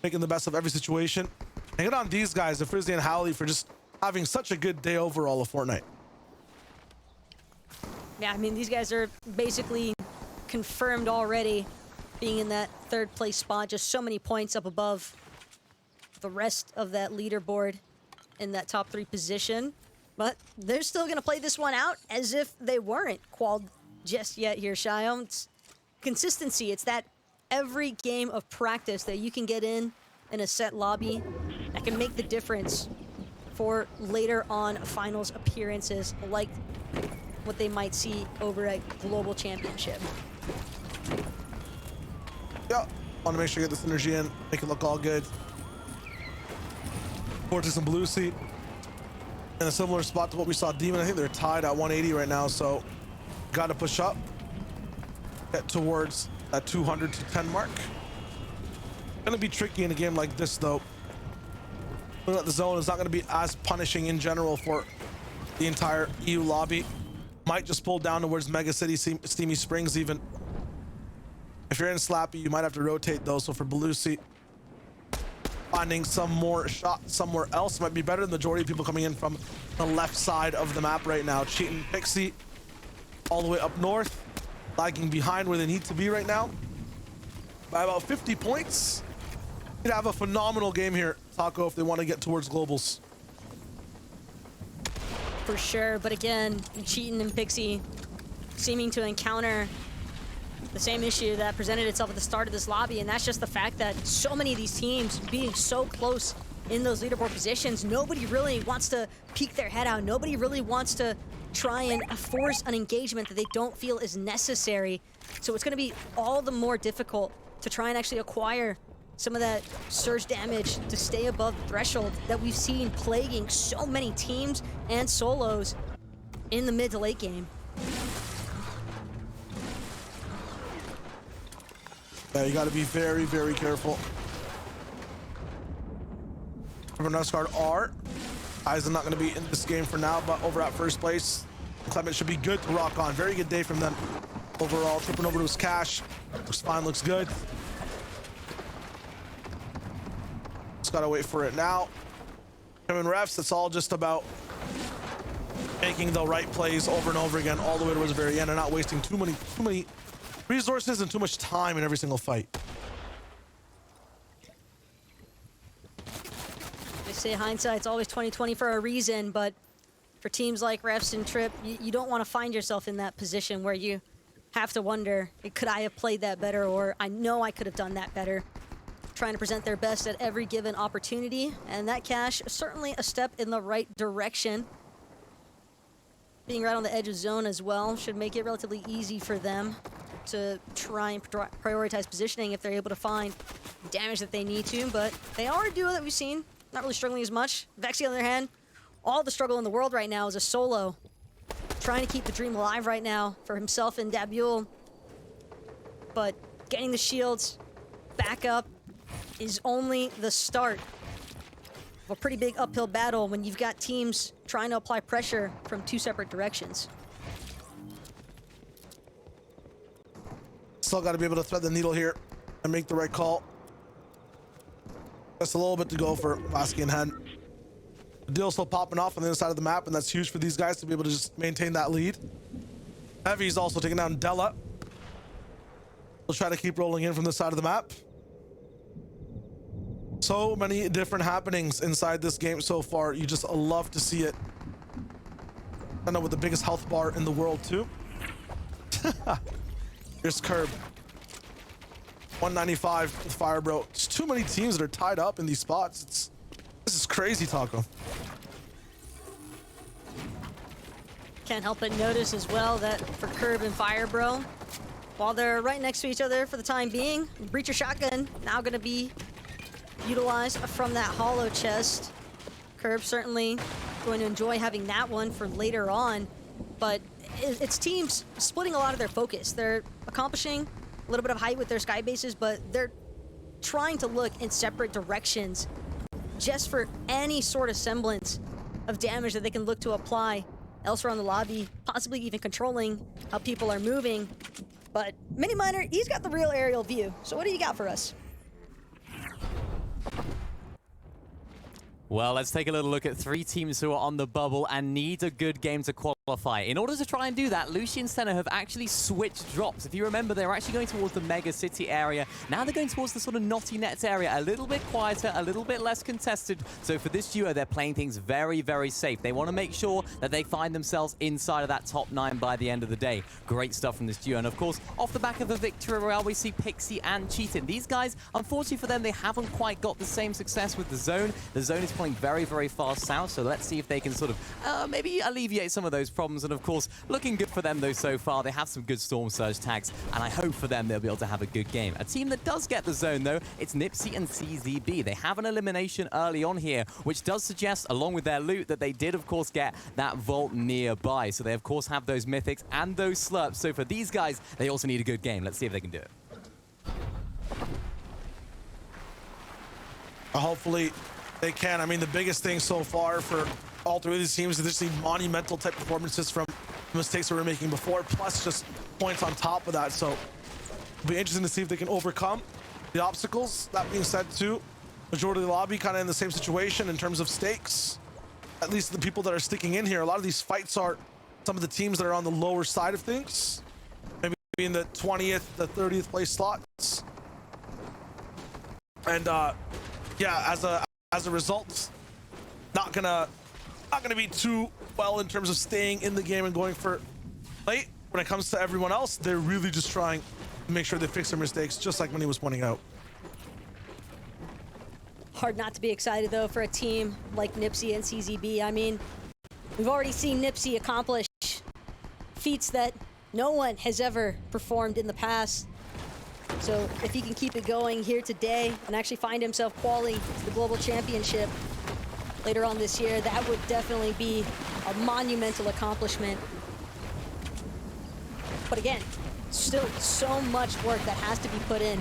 making the best of every situation. And good on these guys, the Frizzy and Howley, for just having such a good day overall of FortNite. Yeah, I mean, these guys are basically confirmed already being in that third place spot, just so many points up above the rest of that leaderboard in that top 3 position. But they're still going to play this one out as if they weren't qualled just yet here, Shion. It's consistency. It's that every game of practice that you can get in a set lobby that can make the difference for later on finals appearances like what they might see over at Global Championship. Yeah, want to make sure you get this energy in, make it look all good. Vortex and Blue Sea in a similar spot to what we saw Demon. I think they're tied at 180 right now, so got to push up, get towards that 200 to 10 mark. Gonna be tricky in a game like this, though. Looking at the zone is not going to be as punishing in general for the entire EU lobby. Might just pull down towards Mega City, Steamy Springs even. If you're in Slappy, you might have to rotate though. So for Belusi, finding some more shots somewhere else might be better. The majority of people coming in from the left side of the map right now. Cheating Pixie all the way up north, lagging behind where they need to be right now by about 50 points. They'd have a phenomenal game here, Taco, if they want to get towards globals. For sure, but again, Cheatin and Pixie seeming to encounter the same issue that presented itself at the start of this lobby, and that's just the fact that so many of these teams being so close in those leaderboard positions, nobody really wants to peek their head out. Nobody really wants to try and force an engagement that they don't feel is necessary. So it's going to be all the more difficult to try and actually acquire some of that surge damage to stay above the threshold that we've seen plaguing so many teams and solos in the mid to late game. Yeah, you got to be very, very careful. Remember, Nuscard R. Eisen not going to be in this game for now, but over at first place, Clement should be good to rock on. Very good day from them overall. Tripping over to his cash. Looks fine, looks good. Just got to wait for it now. Him and refs, it's all just about making the right plays over and over again, all the way towards the very end, and not wasting too many resources and too much time in every single fight. They say hindsight's always 20/20 for a reason, but for teams like refs and Trip, you don't want to find yourself in that position where you have to wonder, could I have played that better, or I know I could have done that better. Trying to present their best at every given opportunity, and that cash is certainly a step in the right direction. Being right on the edge of zone as well should make it relatively easy for them to try and prioritize positioning if they're able to find damage that they need to, but they are a duo that we've seen not really struggling as much. Vexy, on the other hand, all the struggle in the world right now is a solo, trying to keep the dream alive right now for himself and Dabule, but getting the shields back up is only the start of a pretty big uphill battle when you've got teams trying to apply pressure from 2 separate directions. Still got to be able to thread the needle here and make the right call. Just a little bit to go for Vasky and Hen. The deal's still popping off on the other side of the map, and that's huge for these guys to be able to just maintain that lead. Heavy's also taking down Della. We'll try to keep rolling in from this side of the map. So many different happenings inside this game so far. You just love to see it. I know, with the biggest health bar in the world too. Here's Curb. 195 with Fire Bro. There's too many teams that are tied up in these spots. This is crazy, Taco. Can't help but notice as well that for Curb and Fire Bro, while they're right next to each other for the time being, Breacher Shotgun now going to be utilized from that hollow chest. Curb certainly going to enjoy having that one for later on, but it's teams splitting a lot of their focus. They're accomplishing a little bit of height with their sky bases, but they're trying to look in separate directions just for any sort of semblance of damage that they can look to apply elsewhere on the lobby, possibly even controlling how people are moving. But Mini Miner, he's got the real aerial view. So what do you got for us? Well, let's take a little look at 3 teams who are on the bubble and need a good game to qualify. In order to try and do that, Lucy and Senna have actually switched drops. If you remember, they were actually going towards the mega city area. Now they're going towards the sort of knotty nets area, a little bit quieter, a little bit less contested. So for this duo, they're playing things very, very safe. They want to make sure that they find themselves inside of that top 9 by the end of the day. Great stuff from this duo. And of course, off the back of a victory royale, we see Pixie and Cheatin. These guys, unfortunately for them, they haven't quite got the same success with the zone. The zone is playing very, very fast south, so let's see if they can sort of maybe alleviate some of those problems. And of course, looking good for them though so far. They have some good Storm Surge tags, and I hope for them they'll be able to have a good game. A team that does get the zone though, it's Nipsey and CZB. They have an elimination early on here, which does suggest, along with their loot, that they did of course get that vault nearby. So they of course have those mythics and those slurps. So for these guys, they also need a good game. Let's see if they can do it. Hopefully they can. I mean, the biggest thing so far for all 3 of these teams is they just need monumental type performances from mistakes that we were making before, plus just points on top of that. So it'll be interesting to see if they can overcome the obstacles. That being said too, majority of the lobby kind of in the same situation in terms of stakes. At least the people that are sticking in here, a lot of these fights are some of the teams that are on the lower side of things, maybe in the 20th, the 30th place slots. And yeah, as a result, not gonna be too well in terms of staying in the game and going for late. When it comes to everyone else, they're really just trying to make sure they fix their mistakes, just like when he was pointing out. Hard not to be excited though for a team like Nipsey and CZB. I mean, we've already seen Nipsey accomplish feats that no one has ever performed in the past. So if he can keep it going here today and actually find himself quali to the global championship later on this year, that would definitely be a monumental accomplishment. But again, still so much work that has to be put in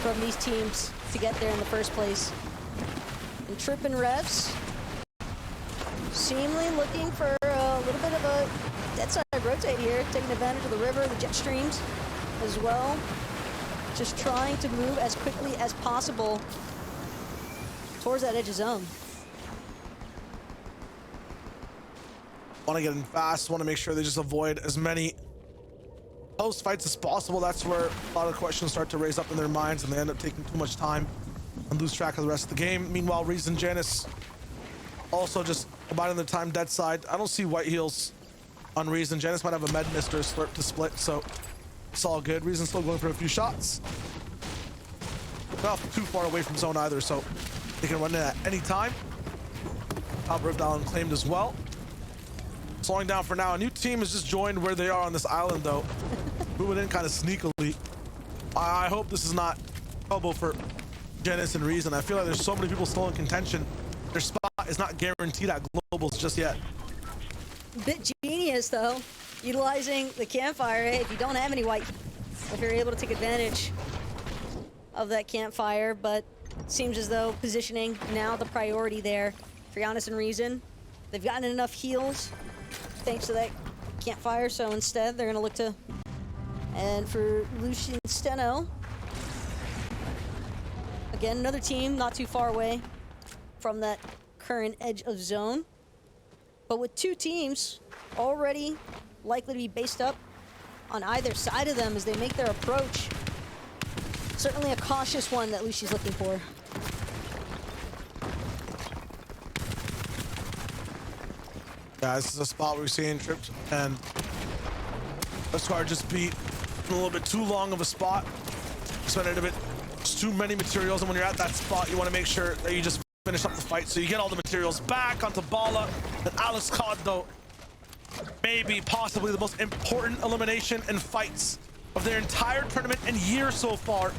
from these teams to get there in the first place. And Trip and Revs seemingly looking for a little bit of a dead side rotate here, taking advantage of the river, the jet streams as well. Just trying to move as quickly as possible towards that edge of zone. Want to get in fast, want to make sure they just avoid as many close fights as possible. That's where a lot of questions start to raise up in their minds and they end up taking too much time and lose track of the rest of the game. Meanwhile, Reese and Janice also just abiding their time dead side. I don't see white heals on Reese, and Janice might have a med mist or a slurp to split, so it's all good. Reason's still going for a few shots. Not too far away from zone either, so they can run in at any time. Top ripped down and claimed as well. Slowing down for now. A new team has just joined where they are on this island, though. Moving in kind of sneakily. I hope this is not trouble for Janice and Reason. I feel like there's so many people still in contention. Their spot is not guaranteed at globals just yet. Bit genius, though. Utilizing the campfire, if you don't have any white, if you're able to take advantage of that campfire, but seems as though positioning now the priority there for Giannis and Reason. They've gotten enough heals thanks to that campfire, so instead they're gonna look to, and for Lucian Steno, again, another team not too far away from that current edge of zone, but with 2 teams already likely to be based up on either side of them as they make their approach. Certainly a cautious one that Lucy's looking for. Yeah, this is a spot we're seeing tripped, and this car just beat a little bit too long of a spot. Spending a bit too many materials, and when you're at that spot, you want to make sure that you just finish up the fight. So you get all the materials back onto Bala, and Alice Cod, though, maybe possibly the most important elimination and fights of their entire tournament and year so far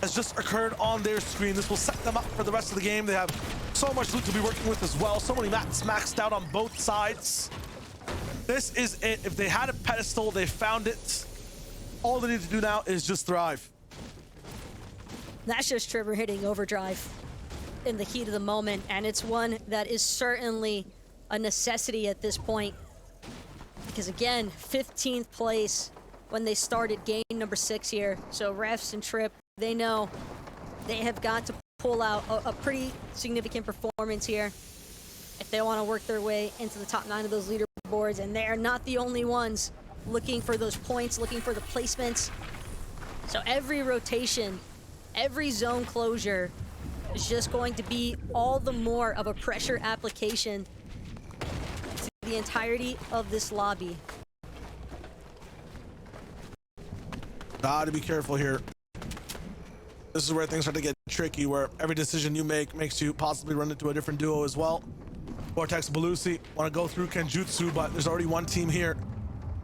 has just occurred on their screen. This will set them up for the rest of the game. They have so much loot to be working with as well. So many mats maxed out on both sides. This is it. If they had a pedestal, they found it. All they need to do now is just thrive. That's just Trevor hitting overdrive in the heat of the moment, and it's one that is certainly a necessity at this point. Because again, 15th place when they started game number 6 here. So refs and Trip, they know they have got to pull out a pretty significant performance here if they want to work their way into the top 9 of those leaderboards, and they're not the only ones looking for those points, looking for the placements. So every rotation, every zone closure is just going to be all the more of a pressure application to the entirety of this lobby. Gotta be careful here. This is where things start to get tricky, where every decision you make makes you possibly run into a different duo as well. Vortex, Belusi want to go through Kenjutsu, but there's already one team here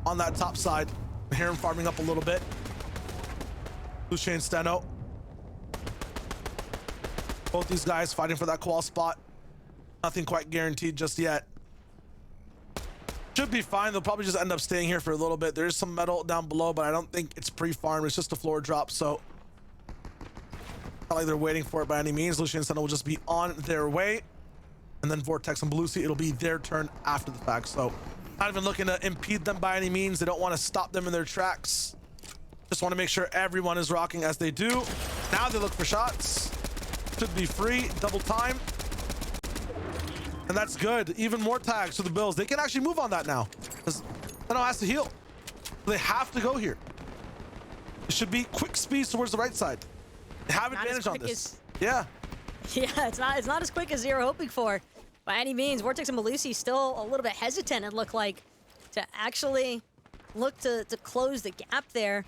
on that top side. I hear him farming up a little bit. Lucian Steno. Both these guys fighting for that qual spot. Nothing quite guaranteed just yet. Should be fine. They'll probably just end up staying here for a little bit. There is some metal down below, but I don't think it's pre-farmed. It's just a floor drop, so not like they're waiting for it by any means. Lucian Steno will just be on their way. And then Vortex and Belusi, it'll be their turn after the fact. So not even looking to impede them by any means. They don't want to stop them in their tracks. Just want to make sure everyone is rocking as they do. Now they look for shots. Should be free, double time. And that's good. Even more tags for the Bills. They can actually move on that now, because Steno has to heal. They have to go here. It should be quick speeds towards the right side. They have advantage on this. Yeah. Yeah, it's not as quick as you're hoping for by any means. Vortex and Belusi still a little bit hesitant, it looked like, to actually look to close the gap there.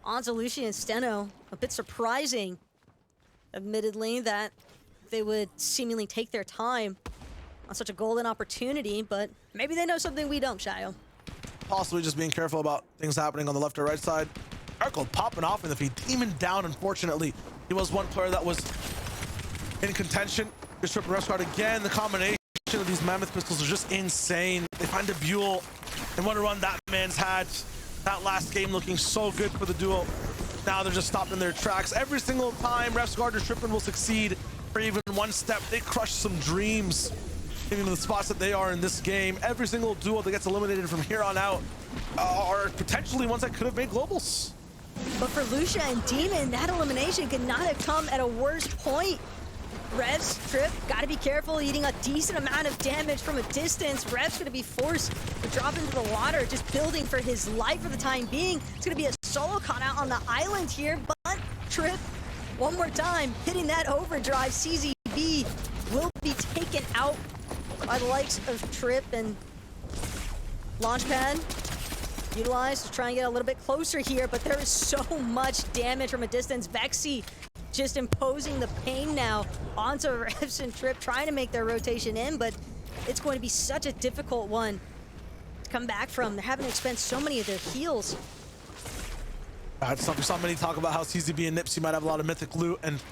Onto Lucian and Steno. A bit surprising, admittedly, that they would seemingly take their time on such a golden opportunity, but maybe they know something we don't, Shayo. Possibly just being careful about things happening on the left or right side. Urkel popping off in the feed. Demon down, unfortunately. He was one player that was in contention. Just tripping Rescard again. The combination of these mammoth pistols are just insane. They find a Buell and want to run that man's hat. That last game looking so good for the duo. Now they're just stopped in their tracks. Every single time Rescard or Trippin will succeed for even one step, they crush some dreams into the spots that they are in this game. Every single duo that gets eliminated from here on out are potentially ones that could have made globals. But for Lucia and Demon, that elimination could not have come at a worse point. Revs, Trip, gotta be careful, eating a decent amount of damage from a distance. Revs gonna be forced to drop into the water, just building for his life for the time being. It's gonna be a solo caught out on the island here, but Trip, one more time, hitting that overdrive. CZB will be taken out by the likes of Trip, and Launchpad utilized to try and get a little bit closer here, but there is so much damage from a distance. Vexy just imposing the pain now onto Revs and Trip, trying to make their rotation in, but it's going to be such a difficult one to come back from. They're having to expend so many of their heals. We saw many talk about how CZB and Nipsey might have a lot of mythic loot and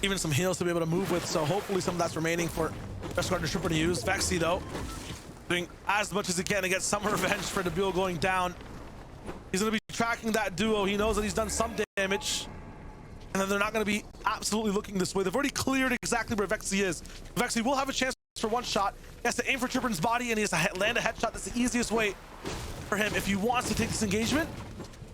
even some heals to be able to move with, so hopefully some of that's remaining for Rescard and Tripper to use. Vexy, though, doing as much as he can to get some revenge for the duo going down. He's going to be tracking that duo. He knows that he's done some damage, and then they're not going to be absolutely looking this way. They've already cleared exactly where Vexy is. Vexy will have a chance for one shot. He has to aim for Tripper's body, and he has to land a headshot. That's the easiest way for him. If he wants to take this engagement,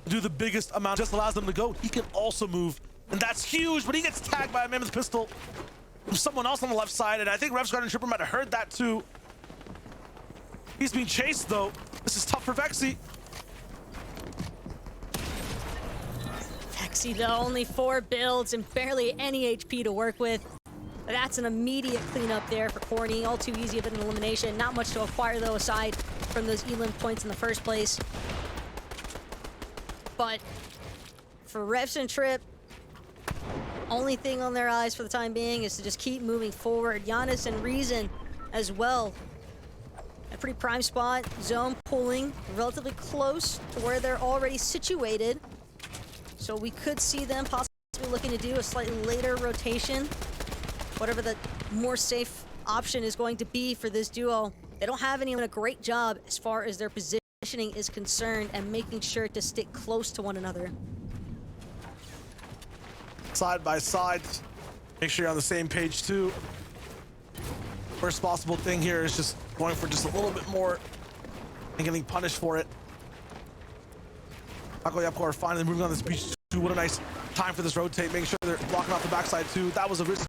do the biggest amount, just allows them to go. He can also move, and that's huge, but he gets tagged by a mammoth pistol from someone else on the left side, and I think Revsguard and Tripper might have heard that too. He's being chased, though. This is tough for Vexy. Vexy, though, only 4 builds and barely any HP to work with. That's an immediate cleanup there for Corny. All too easy of an elimination. Not much to acquire, though, aside from those elim points in the first place. But for Revs and Trip, only thing on their eyes for the time being is to just keep moving forward. Giannis and Reason as well. A pretty prime spot. Zone pulling relatively close to where they're already situated. So we could see them possibly looking to do a slightly later rotation. Whatever the more safe option is going to be for this duo. They don't have anyone a great job as far as their positioning is concerned and making sure to stick close to one another. Side by side. Make sure you're on the same page too. Worst possible thing here is just going for just a little bit more and getting punished for it. Mako Yapko are finally moving on this beach too. What a nice Time for this rotate, making sure they're blocking off the backside too. That was a risky